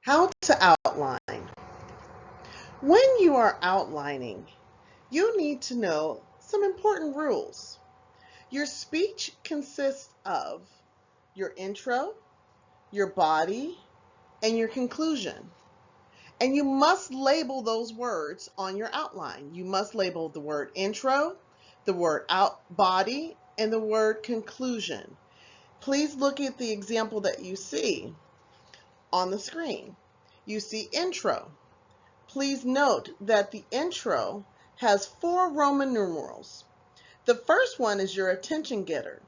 How to outline. When you are outlining, you need to know some important rules. Your speech consists of your intro, your body, and your conclusion. And you must label those words on your outline. You must label the word intro, the word body, and the word conclusion. Please look at the example that you see on the screen. You see intro. Please note that the intro has 4 Roman numerals. The first one is your attention getter.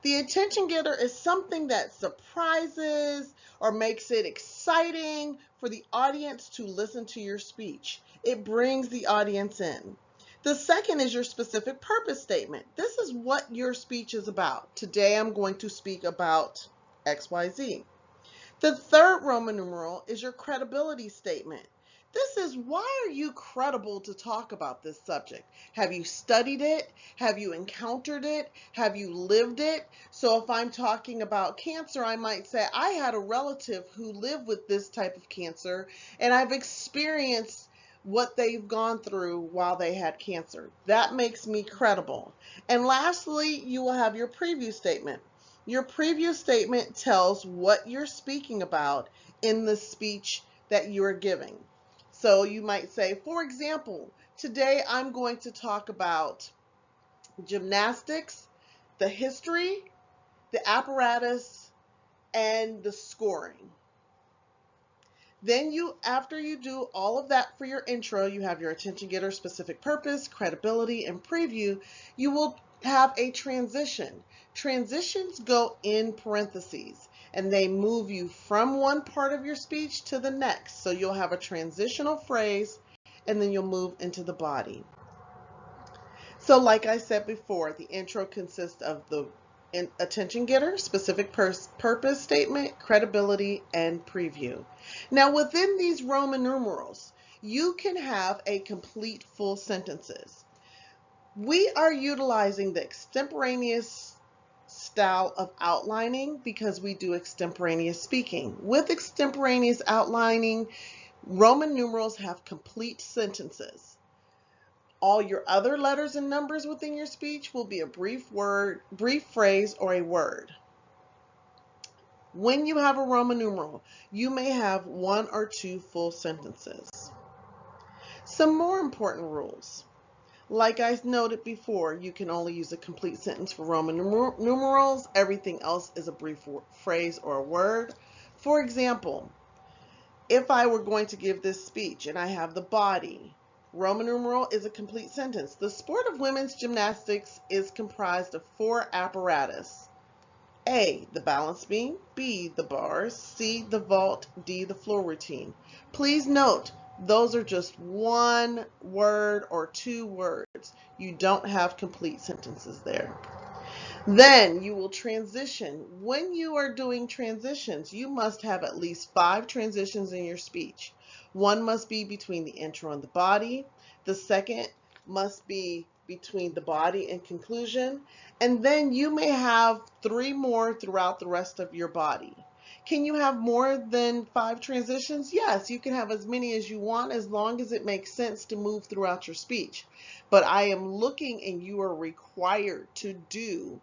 The attention getter is something that surprises or makes it exciting for the audience to listen to your speech. It brings the audience in. The second is your specific purpose statement. This is what your speech is about. Today I'm going to speak about XYZ. The third Roman numeral is your credibility statement. This is, why are you credible to talk about this subject? Have you studied it? Have you encountered it? Have you lived it? So if I'm talking about cancer, I might say, I had a relative who lived with this type of cancer, and I've experienced what they've gone through while they had cancer. That makes me credible. And lastly, you will have your preview statement. Your preview statement tells what you're speaking about in the speech that you're giving. So you might say, for example, today I'm going to talk about gymnastics, the history, the apparatus, and the scoring. Then after you do all of that for your intro, you have your attention getter, specific purpose, credibility, and preview. You will have a transition. Transitions go in parentheses, and they move you from one part of your speech to the next. So you'll have a transitional phrase, and then you'll move into the body. So like I said before, the intro consists of the attention getter, specific purpose statement, credibility, and preview. Now within these Roman numerals, you can have a complete full sentences. We are utilizing the extemporaneous style of outlining because we do extemporaneous speaking. With extemporaneous outlining, Roman numerals have complete sentences. All your other letters and numbers within your speech will be a brief phrase, or a word. When you have a Roman numeral, you may have 1 or 2 full sentences. Some more important rules. Like I noted before, you can only use a complete sentence for Roman numerals. Everything else is a brief phrase or a word. For example, if I were going to give this speech and I have the body, Roman numeral is a complete sentence. The sport of women's gymnastics is comprised of 4 apparatus. A, the balance beam, B, the bars, C, the vault, D, the floor routine. Please note, those are just 1 word or 2 words. You don't have complete sentences there. Then you will transition. When you are doing transitions, you must have at least 5 transitions in your speech. 1 must be between the intro and the body. The second must be between the body and conclusion. And then you may have 3 more throughout the rest of your body. Can you have more than 5 transitions? Yes, you can have as many as you want, as long as it makes sense to move throughout your speech. But I am looking, and you are required to do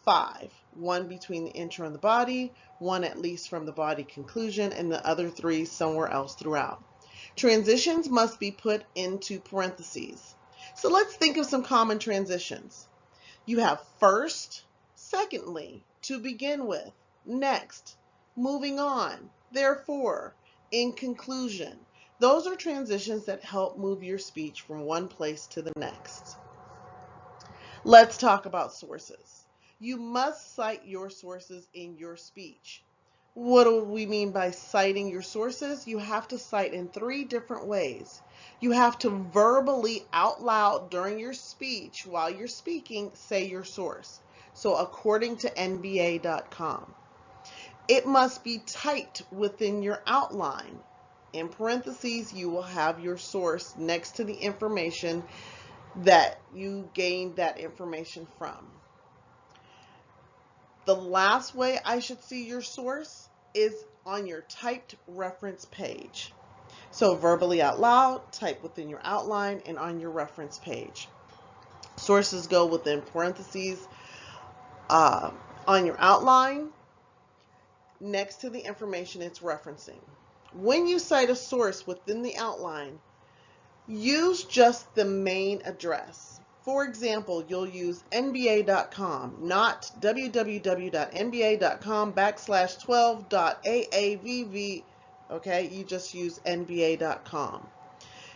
5. 1 between the intro and the body, 1 at least from the body conclusion, and the other 3 somewhere else throughout. Transitions must be put into parentheses. So let's think of some common transitions. You have first, secondly, to begin with, next, moving on, therefore, in conclusion. Those are transitions that help move your speech from one place to the next. Let's talk about sources. You must cite your sources in your speech. What do we mean by citing your sources? You have to cite in 3 different ways. You have to verbally, out loud during your speech, while you're speaking, say your source. So according to NBA.com. It must be typed within your outline. In parentheses, you will have your source next to the information that you gained that information from. The last way I should see your source is on your typed reference page. So verbally out loud, type within your outline and on your reference page. Sources go within parentheses on your outline next to the information it's referencing. When you cite a source within the outline, use just the main address. For example, you'll use nba.com, not www.nba.com/12.aavv. Okay, you just use nba.com.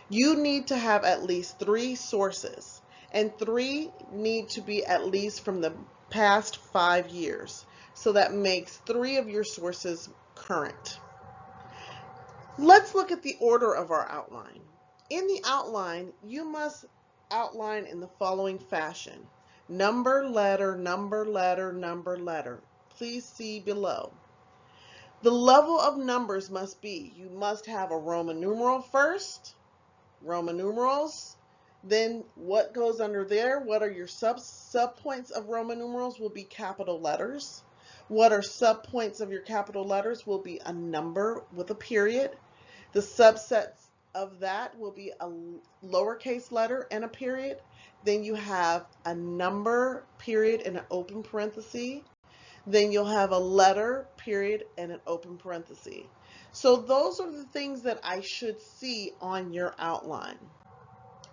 You need to have at least 3 sources, and 3 need to be at least from the past 5 years. So that makes 3 of your sources current. Let's look at the order of our outline. In the outline, you must outline in the following fashion: number, letter, number, letter, number, letter. Please see below. The level of numbers must be, you must have a Roman numeral first, Roman numerals, then what goes under there, what are your subpoints of Roman numerals will be capital letters. What are subpoints of your capital letters will be a number with a period. The subsets of that will be a lowercase letter and a period. Then you have a number, period, and an open parenthesis. Then you'll have a letter, period, and an open parenthesis. So those are the things that I should see on your outline.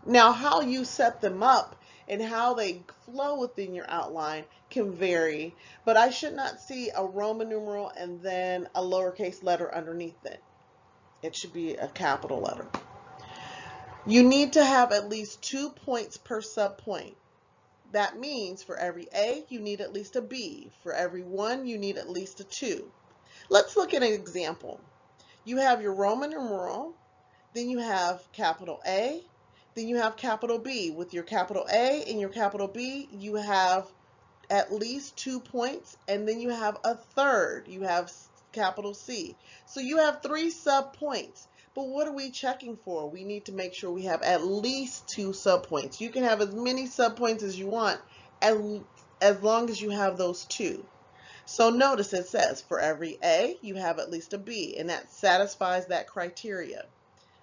Now, how you set them up and how they flow within your outline can vary, but I should not see a Roman numeral and then a lowercase letter underneath it. It should be a capital letter. You need to have at least 2 points per subpoint. That means for every A, you need at least a B. For every 1, you need at least a 2. Let's look at an example. You have your Roman numeral, then you have capital A, then you have capital B. With your capital A and your capital B, you have at least 2 points, and then you have a third. You have capital C. So you have 3 subpoints. But what are we checking for? We need to make sure we have at least 2 subpoints. You can have as many subpoints as you want as long as you have those 2. So notice it says for every A, you have at least a B, and that satisfies that criteria.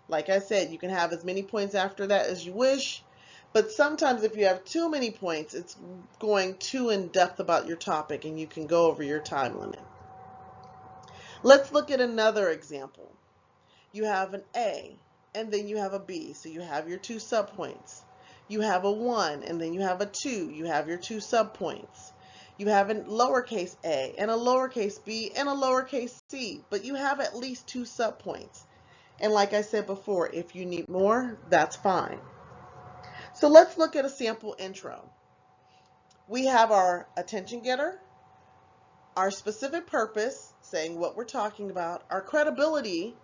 Like I said, you can have as many points after that as you wish, but sometimes if you have too many points, it's going too in depth about your topic and you can go over your time limit. Let's look at another example. You have an A and then you have a B, so you have your 2 subpoints. You have a 1 and then you have a 2, you have your 2 subpoints. You have a lowercase a and a lowercase b and a lowercase c, but you have at least 2 subpoints. And like I said before, if you need more, that's fine. So let's look at a sample intro. We have our attention getter, our specific purpose, saying what we're talking about, our credibility,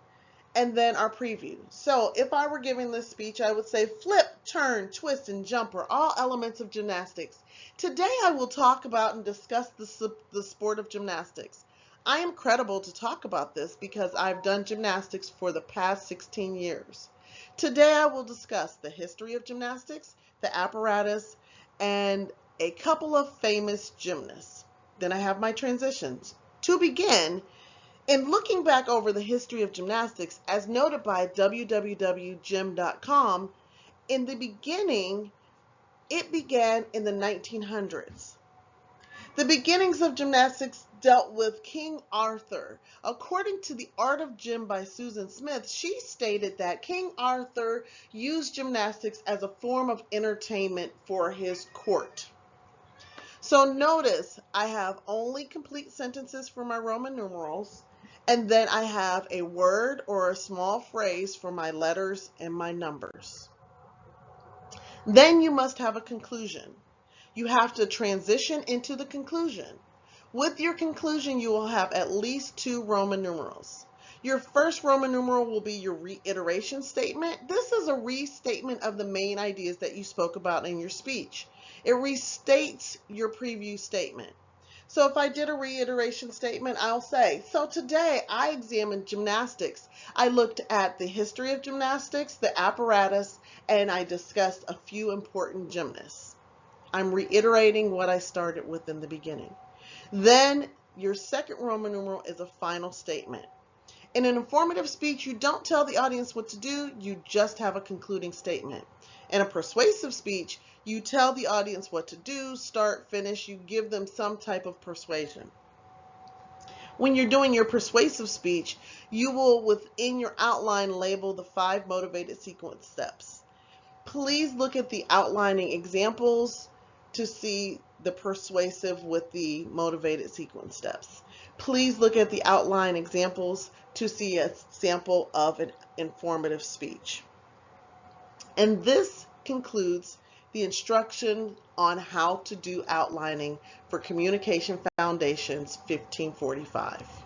and then our preview. So if I were giving this speech, I would say flip, turn, twist, and jump are all elements of gymnastics. Today I will talk about and discuss the sport of gymnastics. I am credible to talk about this because I've done gymnastics for the past 16 years. Today I will discuss the history of gymnastics, the apparatus, and a couple of famous gymnasts. Then I have my transitions. To begin, in looking back over the history of gymnastics, as noted by www.gym.com, in the beginning, it began in the 1900s. The beginnings of gymnastics dealt with King Arthur. According to The Art of Gym by Susan Smith, she stated that King Arthur used gymnastics as a form of entertainment for his court. So notice I have only complete sentences for my Roman numerals, and then I have a word or a small phrase for my letters and my numbers. Then you must have a conclusion. You have to transition into the conclusion. With your conclusion, you will have at least 2 Roman numerals. Your first Roman numeral will be your reiteration statement. This is a restatement of the main ideas that you spoke about in your speech. It restates your preview statement. So if I did a reiteration statement, I'll say, so today I examined gymnastics. I looked at the history of gymnastics, the apparatus, and I discussed a few important gymnasts. I'm reiterating what I started with in the beginning. Then Your second Roman numeral is a final statement. In an informative speech, you don't tell the audience what to do, you just have a concluding statement. In a persuasive speech, you tell the audience what to do, start, finish, you give them some type of persuasion. When you're doing your persuasive speech, you will, within your outline, label the 5 motivated sequence steps. Please look at the outlining examples to see the persuasive with the motivated sequence steps. Please look at the outline examples to see a sample of an informative speech. And this concludes the instruction on how to do outlining for Communication Foundations 1545.